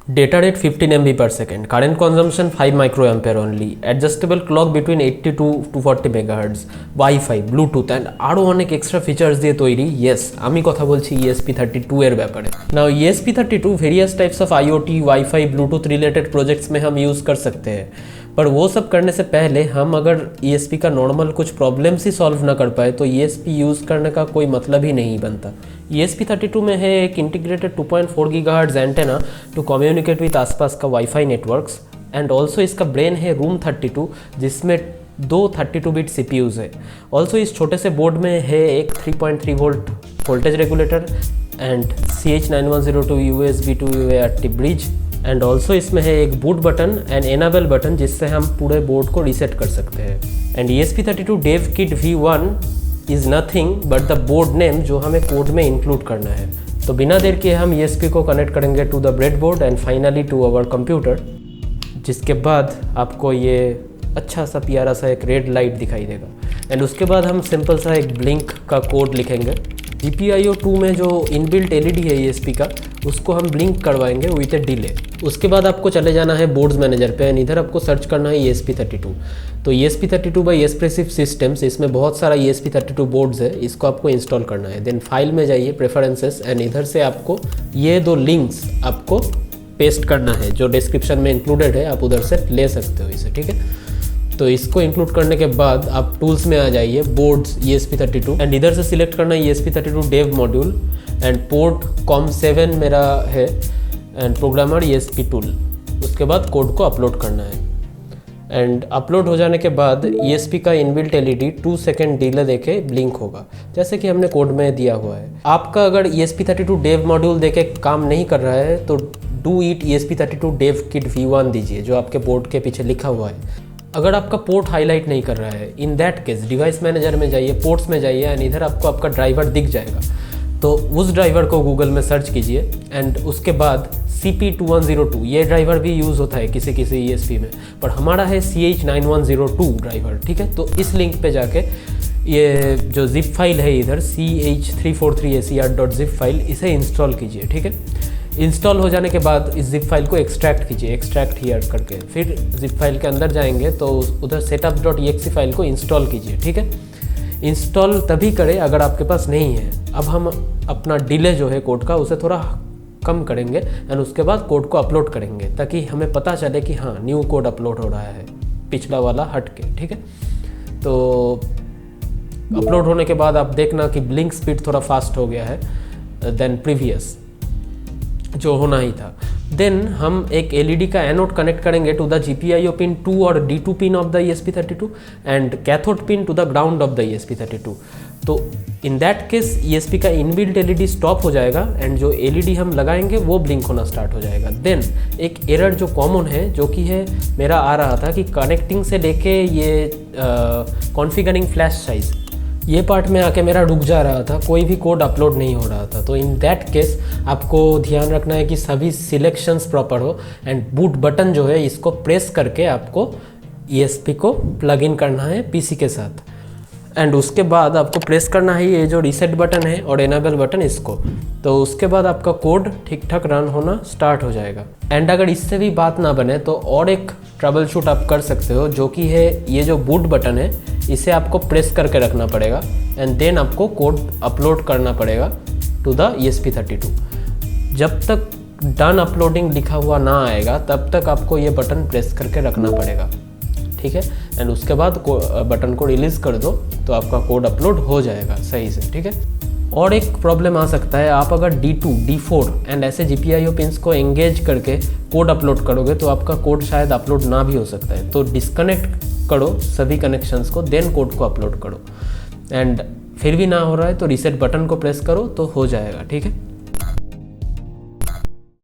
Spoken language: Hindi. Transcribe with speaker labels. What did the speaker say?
Speaker 1: Data rate 15 MB per second, current consumption 5 microampere only, adjustable clock between 82 to 40 megahertz, Wi-Fi, Bluetooth and আরও অনেক এক্সট্রা ফিচার্স দিয়ে তৈরি। ইয়েস, আমি কথা বলছি ESP32 এর ব্যাপারে। Now ESP32 various types of IoT, wifi, Bluetooth related projects में हम यूज़ कर सकते हैं, पर वो सब करने से पहले हम अगर ESP का नॉर्मल कुछ प्रॉब्लम्स ही सॉल्व ना कर पाए तो ESP यूज़ करने का कोई मतलब ही नहीं बनता। ESP32 में है एक integrated 2.4 gigahertz antenna to communicate with आसपास का वाईफाई नेटवर्क्स, एंड ऑल्सो इसका ब्रेन है रूम 32 जिसमें दो 32 बिट CPUs है। ऑल्सो इस छोटे से बोर्ड में है एक 3.3 volt voltage regulator and CH9102 USB to UART bridge, and also इसमें है एक boot button and enable button जिससे हम पूरे बोर्ड को रीसेट कर सकते हैं। And ESP32 dev kit V1 is nothing but the board name जो हमें कोड में इंक्लूड करना है। तो बिना देर किए हम ESP को कनेक्ट करेंगे to the breadboard and finally to our computer, जिसके बाद आपको ये अच्छा सा प्यारा सा एक रेड लाइट दिखाई देगा। एंड उसके बाद हम सिंपल सा एक ब्लिंक का कोड लिखेंगे। GPIO 2 में जो इनबिल्ट LED है ESP का, उसको हम ब्लिंक करवाएंगे विथ ए डिले। उसके बाद आपको चले जाना है बोर्ड्स मैनेजर पे एंड इधर आपको सर्च करना है ESP32। तो ESP32 बाई एक्सप्रेसिव सिस्टम्स, इसमें बहुत सारा ESP32 बोर्ड्स है, इसको आपको इंस्टॉल करना है। देन फाइल में जाइए, प्रेफरेंसेस, एंड इधर से आपको ये दो लिंक्स आपको पेस्ट करना है जो डिस्क्रिप्शन में इंक्लूडेड है, आप उधर से ले सकते हो इसे, ठीक है। तो इसको इंक्लूड करने के बाद आप टूल्स में आ जाइए, बोर्ड्स ESP32, एंड इधर से सिलेक्ट करना है ESP32 Dave module and port COM7 मेरा है एंड प्रोग्रामर ESP टूल। उसके बाद कोड को अपलोड करना है एंड अपलोड हो जाने के बाद ESP का इनबिल्ट LED 2 सेकेंड डिले देके ब्लिंक होगा, जैसे कि हमने कोड में दिया हुआ है। आपका अगर ESP32 डेव मॉड्यूल देके काम नहीं कर रहा है तो do it ESP32 dev kit V1 दीजिए जो आपके बोर्ड के पीछे लिखा हुआ है। अगर आपका पोर्ट हाईलाइट नहीं कर रहा है, इन दैट केस डिवाइस मैनेजर में जाइए, पोर्ट्स में जाइए एंड इधर आपको आपका ड्राइवर दिख जाएगा। तो उस ड्राइवर को गूगल में सर्च कीजिए एंड उसके बाद CP2102, ये ड्राइवर भी यूज़ होता है किसी किसी ESP में, पर हमारा है CH9102 ड्राइवर, ठीक है। तो इस लिंक पे जाके ये जो जिप फाइल है इधर CH343ACR.zip फाइल, इसे इंस्टॉल कीजिए, ठीक है। इंस्टॉल हो जाने के बाद इस जिप फाइल को एक्सट्रैक्ट कीजिए, एक्सट्रैक्ट हियर करके, फिर जिप फाइल के अंदर जाएंगे तो उधर setup.exe फाइल को इंस्टॉल कीजिए, ठीक है। इंस्टॉल तभी करें अगर आपके पास नहीं है। अब हम अपना डिले जो है कोड का उसे थोड़ा कम करेंगे एंड उसके बाद कोड को अपलोड करेंगे ताकि हमें पता चले कि हाँ न्यू कोड अपलोड हो रहा है, पिछला वाला हट के, ठीक है। तो अपलोड होने के बाद आप देखना कि ब्लिंक स्पीड थोड़ा फास्ट हो गया है देन प्रीवियस जो होना ही था। देन हम एक LED का एनोड कनेक्ट करेंगे टू द GPIO पिन 2 और D2 pin of the ESP32 and cathode pin to the ground of the ESP32। तो इन दैट केस ESP का इनबिल्ट LED स्टॉप हो जाएगा एंड जो LED हम लगाएंगे वो ब्लिंक होना स्टार्ट हो जाएगा। देन एक एरर जो कॉमन है, जो कि है मेरा आ रहा था कि कनेक्टिंग से लेके ये कॉन्फ़िगरिंग फ्लैश साइज, ये पार्ट में आके मेरा रुक जा रहा था, कोई भी कोड अपलोड नहीं हो रहा था। तो इन दैट केस आपको ध्यान रखना है कि सभी सिलेक्शंस प्रॉपर हो एंड बूट बटन जो है इसको प्रेस करके आपको ESP को प्लग इन करना है PC के साथ एंड उसके बाद आपको प्रेस करना है ये जो रीसेट बटन है और एनेबल बटन इसको। तो उसके बाद आपका कोड ठीक ठाक रन होना स्टार्ट हो जाएगा। एंड अगर इससे भी बात ना बने तो और एक ट्रबल शूट आप कर सकते हो, जो कि है ये जो बूट बटन है इसे आपको प्रेस करके रखना पड़ेगा एंड देन आपको कोड अपलोड करना पड़ेगा टू द ESP32। जब तक डन अपलोडिंग लिखा हुआ ना आएगा तब तक आपको ये बटन प्रेस करके रखना पड़ेगा, ठीक है। एंड उसके बाद बटन को रिलीज़ कर दो तो आपका कोड अपलोड हो जाएगा सही से, ठीक है। और एक प्रॉब्लम आ सकता है, आप अगर D2, D4 एंड ऐसे GPIO पिंस को एंगेज करके कोड अपलोड करोगे तो आपका कोड शायद अपलोड ना भी हो सकता है। तो डिस्कनेक्ट करो सभी कनेक्शंस को, देन कोड को अपलोड करो एंड फिर भी ना हो रहा है तो रीसेट बटन को प्रेस करो तो हो जाएगा, ठीक है।